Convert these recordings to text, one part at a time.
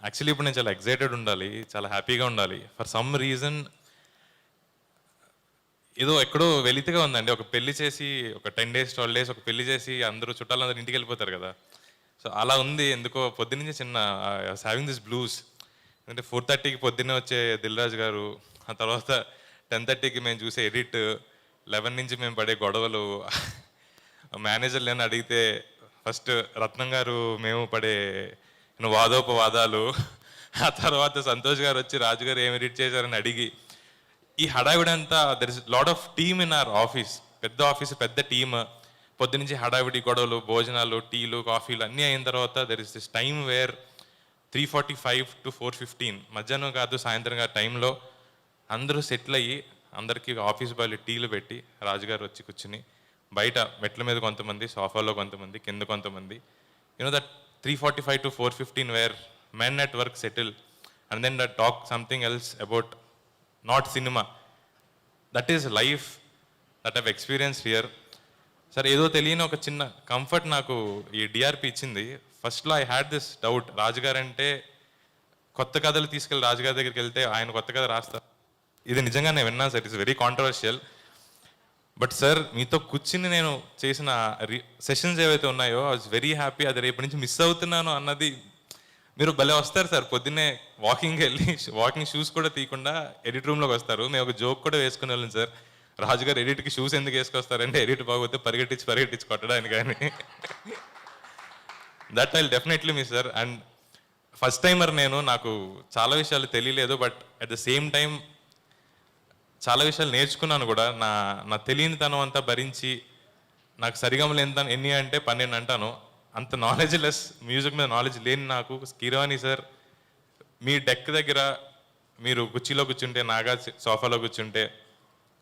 Actually ఇప్పుడు నేను చాలా ఎక్సైటెడ్ ఉండాలి, చాలా హ్యాపీగా ఉండాలి. ఫర్ సమ్ రీజన్ ఏదో ఎక్కడో వెలితిగా ఉందండి. ఒక పెళ్లి చేసి ఒక 10 days 12 days ఒక పెళ్లి చేసి అందరూ చుట్టాలందరూ ఇంటికి వెళ్ళిపోతారు కదా. సో అలా ఉంది ఎందుకో పొద్దున్నుంచి చిన్న హ్యావింగ్ దిస్ బ్లూస్. అంటే 4:30కి పొద్దున్నే వచ్చే దిల్ రాజు గారు, ఆ తర్వాత 10:30కి మేము చూసే ఎడిట్, 11 నుంచి మేము పడే గొడవలు, మేనేజర్లు అని అడిగితే ఫస్ట్ రత్నం గారు మేము పడే వాదోపవాదాలు, ఆ తర్వాత సంతోష్ గారు వచ్చి రాజు గారు ఏమి ఎడిట్ చేశారని అడిగి, ఈ హడావిడంతా there is lot of team in our office. పెద్ద ఆఫీస్, పెద్ద టీమ్. పొద్దునుంచి హడావిడి గొడవలు, భోజనాలు, టీలు, కాఫీలు అన్నీ అయిన తర్వాత there is this time where 3:45 to 4:15 మధ్యాహ్నం కాదు సాయంత్రం కాదు టైంలో అందరూ సెటిల్ అయ్యి అందరికీ ఆఫీస్ బాయ్లు టీలు పెట్టి రాజుగారు వచ్చి కూర్చుని బయట మెట్ల మీద కొంతమంది, సోఫాలో కొంతమంది, కింద కొంతమంది, that 3:45 to 4:15 where men at work settle and then that talk something else about not cinema. That is life that have experience here. సరే ఏదో తెలియని ఒక చిన్న కంఫర్ట్ నాకు ఈ డిఆర్పి ఇచ్చింది. ఫస్ట్లో ఐ హ్యాడ్ దిస్ డౌట్, రాజుగారు అంటే కొత్త కథలు తీసుకెళ్ళి రాజుగారి దగ్గరికి వెళ్తే ఆయన కొత్త కథ రాస్తారు. ఇది నిజంగా నేను విన్నాను sir, it's very controversial. But sir మీతో కూర్చుని నేను చేసిన సెషన్స్ ఏవైతే ఉన్నాయో ఐ వాజ్ వెరీ హ్యాపీ. అది రేపటి నుంచి మిస్ అవుతున్నాను అన్నది. మీరు భలే వస్తారు సార్, పొద్దున్నే వాకింగ్కి వెళ్ళి వాకింగ్ షూస్ కూడా తీయకుండా ఎడిట్ రూమ్లోకి వస్తారు. మేము ఒక జోక్ కూడా వేసుకునే వాళ్ళం సార్, రాజుగారు ఎడిట్కి షూస్ ఎందుకు వేసుకొస్తారంటే ఎడిట్ బాగోతే పరిగెట్టించి కొట్టడానికి. కానీ that I definitely miss sir. And first timer నేను, నాకు చాలా విషయాలు తెలియలేదు, but at the same time చాలా విషయాలు నేర్చుకున్నాను కూడా. నా తెలియనితనం అంతా భరించి, నాకు సరిగమలు ఎన్ని అంటే 12 అంటాను. అంత నాలెడ్జ్ లెస్, మ్యూజిక్ మీద నాలెడ్జ్ లేని నాకు కీరవాణి సార్ మీ డెక్ దగ్గర మీరు కుర్చీలో కూర్చుంటే, నాగా సోఫాలో కూర్చుంటే,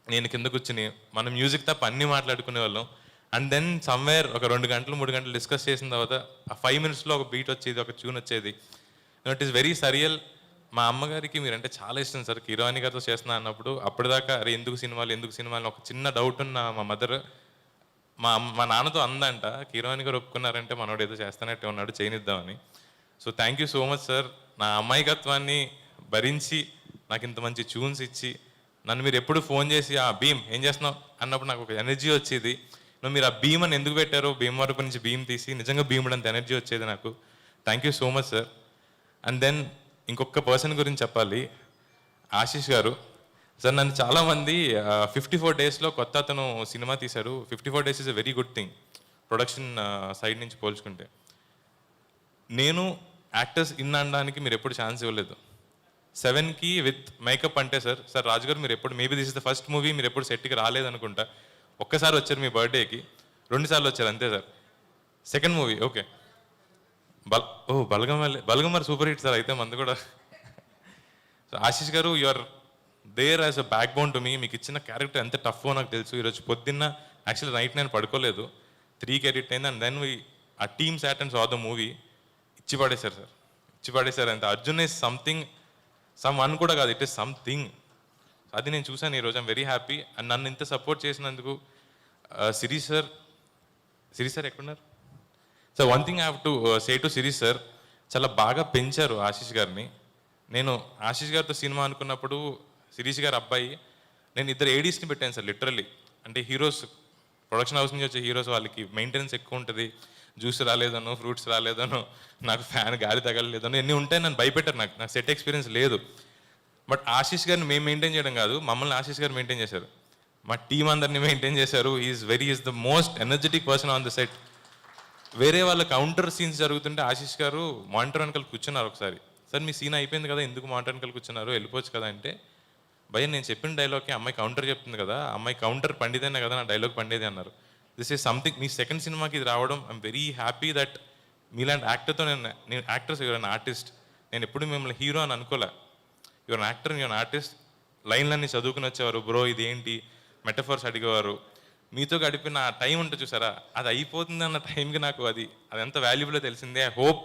నేను కింద కూర్చుని మనం మ్యూజిక్ తప్ప అన్నీ మాట్లాడుకునే వాళ్ళం. అండ్ దెన్ సమ్వేర్ ఒక 2 గంటలు 3 గంటలు డిస్కస్ చేసిన తర్వాత ఆ 5 minutesలో ఒక బీట్ వచ్చేది, ఒక ట్యూన్ వచ్చేది. It is very surreal. మా అమ్మగారికి మీరంటే చాలా ఇష్టం సార్. కీరవాణి గారితో చేస్తున్నా అన్నప్పుడు అప్పటిదాకా అరే ఎందుకు సినిమాలు ఒక చిన్న డౌట్ ఉన్న మా మదర్ మా నాన్నతో అందంట, కీరవాణి గారు ఒప్పుకున్నారంటే మనోడు ఏదో చేస్తానట్టే ఉన్నాడు, చేయనిద్దామని. So thank you so much sir. నా అమాయకత్వాన్ని భరించి నాకు ఇంత మంచి ట్యూన్స్ ఇచ్చి, నన్ను మీరు ఎప్పుడు ఫోన్ చేసి ఆ భీమ్ ఏం చేస్తున్నావు అన్నప్పుడు నాకు ఒక ఎనర్జీ వచ్చేది. మీరు ఆ భీమ్ అని ఎందుకు పెట్టారో, భీమ్ వరకు నుంచి భీమ్ తీసి నిజంగా భీముడు అంత ఎనర్జీ వచ్చేది నాకు. Thank you so much sir. And then ఇంకొక పర్సన్ గురించి చెప్పాలి, ఆశీష్ గారు సార్. నన్ను చాలామంది 54 daysలో కొత్త అతను సినిమా తీశారు. 54 days is a very good thing production side నుంచి పోల్చుకుంటే. నేను యాక్టర్స్ అనడానికి మీరు ఎప్పుడు ఛాన్స్ ఇవ్వలేదు. 7కి విత్ మేకప్ అంటే సార్ రాజుగారు మీరు ఎప్పుడు, maybe this is the first movie మీరు ఎప్పుడు సెట్కి రాలేదనుకుంటా. ఒక్కసారి వచ్చారు మీ బర్త్డేకి, 2 సార్లు వచ్చారు అంతే సార్. సెకండ్ మూవీ ఓకే బలగమర్ సూపర్ హిట్ సార్. అయితే మంది కూడా. So Ashish garu you are there as a backbone to me. మీకు ఇచ్చిన క్యారెక్టర్ ఎంత టఫ్గా నాకు తెలుసు. ఈరోజు పొద్దున్న యాక్చువల్లీ నైట్ నేను పడుకోలేదు, 3కి ఎడిట్ అయింది. అండ్ దెన్ ఆ team sat and saw the movie. ఇచ్చి పడేశారు అంతే. Arjun is something, someone కూడా కాదు, ఇట్ ఈస్ సంథింగ్. అది నేను చూశాను ఈరోజు. I'm very happy. అండ్ నన్ను ఇంత సపోర్ట్ చేసినందుకు సిరీస్ సార్ ఎక్కడున్నారు sir? One thing I have to say to series sir, చాలా బాగా పెంచారు ఆశీష్ గారిని. నేను ఆశీష్ గారితో సినిమా అనుకున్నప్పుడు శిరీష్ గారు అబ్బాయి, నేను 2 ADsని పెట్టాను సార్ లిటరల్లీ. అంటే హీరోస్, ప్రొడక్షన్ హౌస్ నుంచి వచ్చే హీరోస్ వాళ్ళకి మెయింటెనెన్స్ ఎక్కువ ఉంటుంది. జ్యూస్ రాలేదనో, ఫ్రూట్స్ రాలేదనో, నాకు ఫ్యాన్ గాలి తగలలేదనో ఎన్ని ఉంటాయి. నన్ను భయపెట్టారు. నాకు సెట్ ఎక్స్పీరియన్స్ లేదు. బట్ ఆశీష్ గారిని మేము మెయింటైన్ చేయడం కాదు, మమ్మల్ని ఆశీష్ గారు మెయింటైన్ చేశారు. మా టీం అందరినీ మెయింటైన్ చేశారు. Is the most energetic person on the set. వేరే వాళ్ళ కౌంటర్ సీన్స్ జరుగుతుంటే ఆశీష్ గారు మానిటర్ వెనకాల కూర్చున్నారు. ఒకసారి సార్ మీ సీన్ అయిపోయింది కదా, ఎందుకు మానిటర్ వెనకాల కూర్చున్నారు, వెళ్ళిపోవచ్చు కదా అంటే, భయ్య నేను చెప్పిన డైలాగ్కి అమ్మాయి కౌంటర్ చెప్తుంది కదా, అమ్మాయి కౌంటర్ పండితేనే కదా నా డైలాగ్ పండేది అన్నారు. This is something. Me second సినిమాకి ఇది రావడం ఐఎమ్ వెరీ హ్యాపీ దట్ మీలాంటి యాక్టర్తో నేను యాక్టర్స్, యువర్ అన్ ఆర్టిస్ట్. నేను ఎప్పుడు మిమ్మల్ని హీరో అని అనుకోలే. You're an actor, you're an artist. లైన్లన్నీ చదువుకుని వచ్చేవారు. బ్రో ఇది ఏంటి మెటఫర్స్ అడిగేవారు. మీతో గడిపిన ఆ టైం ఉంటుంది చూసారా, అది అయిపోతుంది అన్న టైంకి నాకు అది ఎంత వాల్యుబుల్లో తెలిసిందే. ఐ హోప్,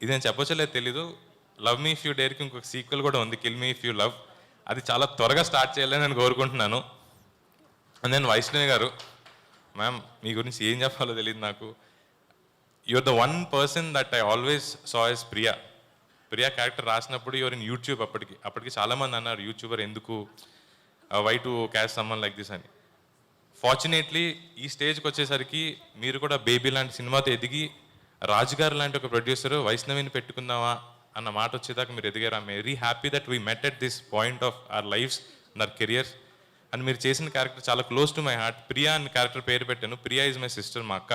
ఇది నేను చెప్పొచ్చలేదు తెలీదు, లవ్ మీ ఇఫ్ యూ డేర్కి ఇంకొక సీక్వెల్ కూడా ఉంది, kill me if you love. అది చాలా త్వరగా స్టార్ట్ చేయాలని నేను కోరుకుంటున్నాను. అండ్ నేను వైష్ణవి గారు, మ్యామ్ మీ గురించి ఏం చెప్పాలో తెలియదు నాకు. Your the one person that I always saw as Priya. Priya character రాసినప్పుడు యువర్ ఇన్ యూట్యూబ్. అప్పటికి చాలామంది అన్నారు యూట్యూబర్ ఎందుకు, why to cast someone like this అని. ఫార్చునేట్లీ ఈ స్టేజ్కి వచ్చేసరికి మీరు కూడా బేబీ లాంటి సినిమాతో ఎదిగి రాజుగారు లాంటి ఒక ప్రొడ్యూసర్ వైష్ణవిని పెట్టుకుందామా అన్న మాట వచ్చేదాకా మీరు ఎదిగారు. I'm very happy that we met at this point of our lives and our careers. అండ్ మీరు చేసిన క్యారెక్టర్ చాలా close to my heart. Priya అని క్యారెక్టర్ పేరు పెట్టాను. ప్రియా ఈజ్ మై సిస్టర్, మా అక్క.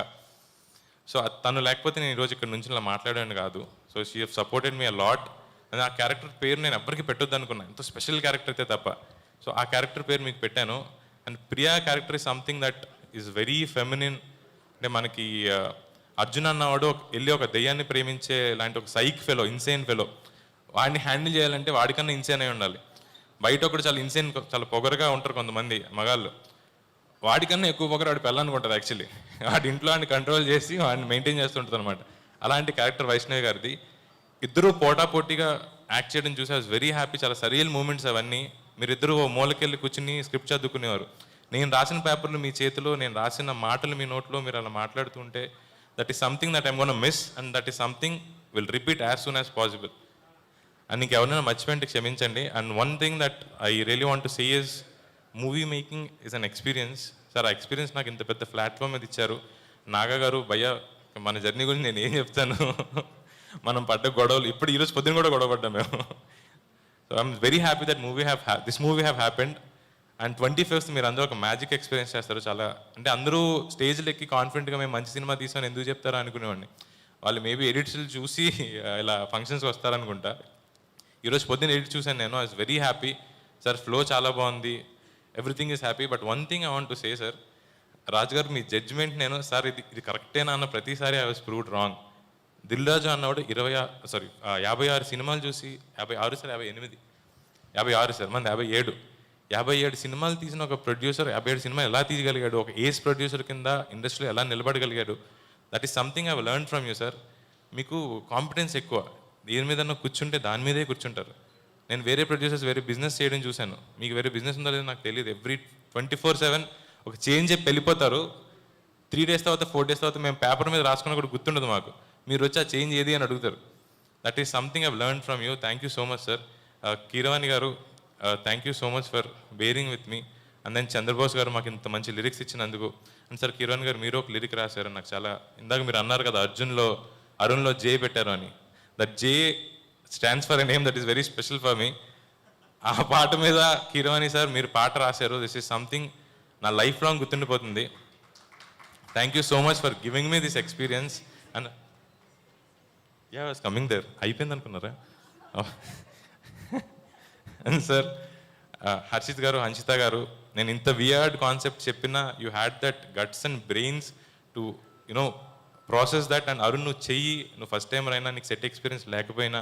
సో తను లేకపోతే నేను ఈరోజు ఇక్కడ నుంచి ఇలా మాట్లాడాను కాదు. So she have supported me a lot. And ఆ క్యారెక్టర్ పేరు నేను ఎవ్వరికి పెట్టొద్దు అనుకున్నాను, ఎంతో స్పెషల్ క్యారెక్టర్ అయితే తప్ప. సో ఆ క్యారెక్టర్ పేరు మీకు పెట్టాను. And Priya character is something that is very feminine. అంటే మనకి అర్జున్ అన్నవాడు వెళ్ళి ఒక దెయ్యాన్ని ప్రేమించే లాంటి ఒక సైక్ ఫెలో, ఇన్సేన్ ఫెలో. వాడిని హ్యాండిల్ చేయాలంటే వాడికన్నా ఇన్సేన్ అయి ఉండాలి. బయట ఒకటి చాలా ఇన్సేన్, చాలా పొగరుగా ఉంటారు కొంతమంది మగాళ్ళు. వాడికన్నా ఎక్కువ పొగరు వాడి పెళ్ళానుకుంటారు యాక్చువల్లీ. వాడి ఇంట్లో వాడిని కంట్రోల్ చేసి వాడిని మెయింటైన్ చేస్తుంటుంది అనమాట. అలాంటి క్యారెక్టర్ వైష్ణవి గారిది. ఇద్దరు పోటాపోటీగా యాక్ట్ చేయడం చూసి ఐ వాజ్ వెరీ హ్యాపీ. చాలా సరియల్ మూమెంట్స్ అవన్నీ. మీరిద్దరూ మూలకెళ్ళి కూర్చుని స్క్రిప్ట్ చదువుకునేవారు. నేను రాసిన పేపర్లు మీ చేతిలో, నేను రాసిన మాటలు మీ నోట్లో మీరు అలా మాట్లాడుతుంటే that is something that I'm gonna miss and that is something will repeat as soon as possible. And ఇంకెవరైనా మర్చిపోయింటే క్షమించండి. And one thing that I really want to say is movie making is an experience. Sir ఆ experience నాకు ఇంత పెద్ద platform మీద ఇచ్చారు. నాగా గారు, భయ్య, మన జర్నీ గురించి నేను ఏం చెప్తాను. మనం పడ్డ గొడవలు ఇప్పుడు ఈరోజు పొద్దున్న కూడా గొడవ పడ్డాం మేము. So I'm very happy that this movie have happened. And 25th మీరు అందరూ ఒక మ్యాజిక్ ఎక్స్పీరియన్స్ చేస్తారు. చాలా అంటే అందరూ స్టేజ్లు ఎక్కి కాన్ఫిడెంట్గా మేము మంచి సినిమా తీసామని ఎందుకు చెప్తారా అనుకునేవాడిని. వాళ్ళు మేబీ ఎడిట్స్లు చూసి ఇలా ఫంక్షన్స్కి వస్తారనుకుంటా. ఈరోజు పొద్దున్న ఎడిట్ చూసాను నేను. I was very happy. Sir flow చాలా బాగుంది, everything is happy. But one thing I want to say sir, Raju garu మీ జడ్జ్మెంట్ నేను సార్ ఇది కరెక్టేనా అన్న ప్రతిసారి I was proved wrong. Dil Raju అన్నవాడు 56 సినిమాలు చూసి 56 సార్ 58 సార్ మంది 57 సినిమాలు తీసిన ఒక ప్రొడ్యూసర్ 57 సినిమాలు ఎలా తీయగలిగాడు, ఒక ఏస్ ప్రొడ్యూసర్ కింద ఇండస్ట్రీలో ఎలా నిలబడగలిగాడు, that is something I learn from you sir. మీకు కాంపిటెన్స్ ఎక్కువ. దేని మీద కూర్చుంటే దాని మీదే కూర్చుంటారు. నేను వేరే ప్రొడ్యూసర్స్ వేరే బిజినెస్ చేయడం చూశాను. మీకు వేరే బిజినెస్ ఉందో లేదో నాకు తెలియదు. ఎవ్రీ 24/7 ఒక చేంజ్ చెప్పి వెళ్ళిపోతారు. 3 days తర్వాత 4 days తర్వాత మేము పేపర్ మీద రాసుకున్న కూడా గుర్తుండదు మాకు. మీరు వచ్చి ఆ చేంజ్ ఏది అని అడుగుతారు. That is something I learn from you. Thank you so much sir. Keeravani garu, thank you so much for bearing with me. And then Chandrabose garu మాకు ఇంత మంచి లిరిక్స్ ఇచ్చినందుకు. అండ్ సార్ కీరవాణి గారు మీరు ఒక లిరిక్ రాశారు. నాకు చాలా ఇందాక మీరు అన్నారు కదా అరుణ్లో జే పెట్టారు అని. That J stands for a name that is very special for me. ఆ పాట మీద కీరవాణి సార్ మీరు పాట రాశారు. దిస్ ఈస్ సంథింగ్ నా లైఫ్ లాంగ్ గుర్తుండిపోతుంది. Thank you so much for giving me this experience. And was coming there అయిపోయింది అనుకున్నారా? అండ్ సార్ హర్షిత్ గారు, హన్షిత గారు, నేను ఇంత వియర్డ్ కాన్సెప్ట్ చెప్పినా you had that guts and brains to you know process that. And Arun నువ్వు నువ్వు ఫస్ట్ టైం అయినా నీకు సెట్ ఎక్స్పీరియన్స్ లేకపోయినా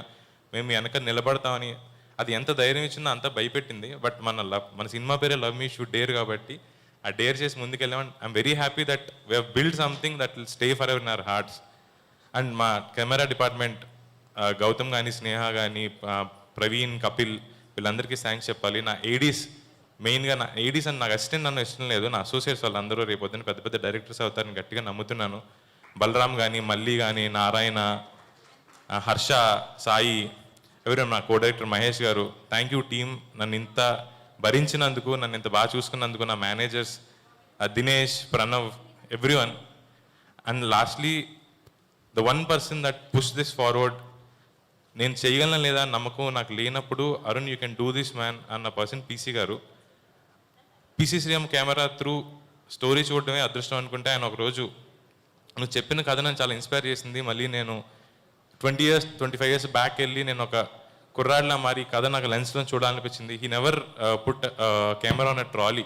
మేము వెనక నిలబడతామని అది ఎంత ధైర్యం ఇచ్చినా అంత భయపెట్టింది. బట్ మన సినిమా పేరే లవ్ మీ షుడ్ డేర్ కాబట్టి ఆ డేర్ చేసి ముందుకెళ్ళామని I'm very happy that we have build something that will stay forever in our hearts. And మా కెమెరా డిపార్ట్మెంట్ గౌతమ్ కానీ, స్నేహ కానీ, ప్రవీణ్, కపిల్, వీళ్ళందరికీ థ్యాంక్స్ చెప్పాలి. నా ఏడీస్ మెయిన్గా, నా ఏడీస్ అని నాకు అసిస్టెంట్ నన్ను ఇష్టం లేదు. నా అసోసియేట్స్ వాళ్ళందరూ రేపొద్దున పెద్ద పెద్ద డైరెక్టర్స్ అవుతారని గట్టిగా నమ్ముతున్నాను. బలరామ్ కానీ, మల్లి కానీ, నారాయణ, హర్ష, సాయి, ఎవరైనా నా కో డైరెక్టర్ మహేష్ గారు, థ్యాంక్ యూ టీమ్. నన్ను ఇంత భరించినందుకు, నన్ను ఇంత బాగా చూసుకున్నందుకు, నా managers Dinesh, Pranav, everyone. And lastly the one person that push this forward, నేను చేయగలను లేదా నమ్మకం నాకు లేనప్పుడు Arun you can do this man అన్న person PC garu. PC Sriram camera through story చూడడమే అదృష్టం అనుకుంటే ఆయన ఒకరోజు నువ్వు చెప్పిన కథ నన్ను చాలా ఇన్స్పైర్ చేసింది. మళ్ళీ నేను 25 years బ్యాక్ వెళ్ళి నేను ఒక కుర్రాడిలా మారి కథ నాకు లెన్స్లో చూడాలనిపించింది. He never put camera on a trolley.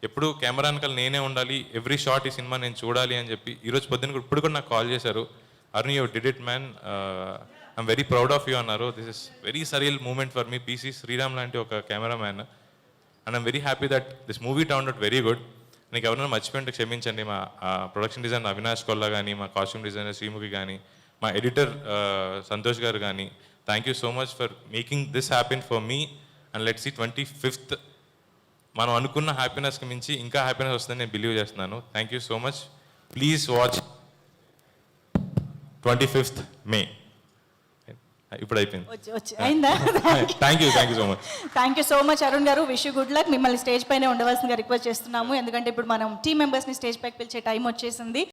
ఎప్పుడు కెమెరా వెనకాల నేనే ఉండాలి, ఎవ్రీ షాట్ ఈ సినిమా నేను చూడాలి అని చెప్పి ఈరోజు పొద్దున్న ఇప్పుడు కూడా నాకు కాల్ చేశారు. Arun you did it man, I'm very proud of you అన్నారు. This is very surreal moment for me. PC Sreeram లాంటి ఒక camera man. And I'm very happy that this movie turned out very good. నీకు ఎవరైనా మర్చిపోయింటే క్షమించండి. మా production designer Avinash Kolla కానీ, మా costume designer Sreemukhi కానీ, మా ఎడిటర్ సంతోష్ గారు కానీ, thank you so much for making this happen for me. And let's see 25th మనం అనుకున్న హ్యాపీనెస్కి మించి ఇంకా హ్యాపీనెస్ వస్తుందని నేను బిలీవ్ చేస్తున్నాను. Thank you so much. Please watch. 25th May. ఇప్పుడు అయిపోయింది. వచ్చి అయిందా? Thank you so much. Thank you so much Arun garu. Wish you good luck. మిమ్మల్ని స్టేజ్ పైనే ఉండవలసిందిగా రిక్వెస్ట్ చేస్తున్నాము, ఎందుకంటే ఇప్పుడు మనం టీమ్ మెంబర్స్ని స్టేజ్ పైకి పిలిచే టైం వచ్చేసింది.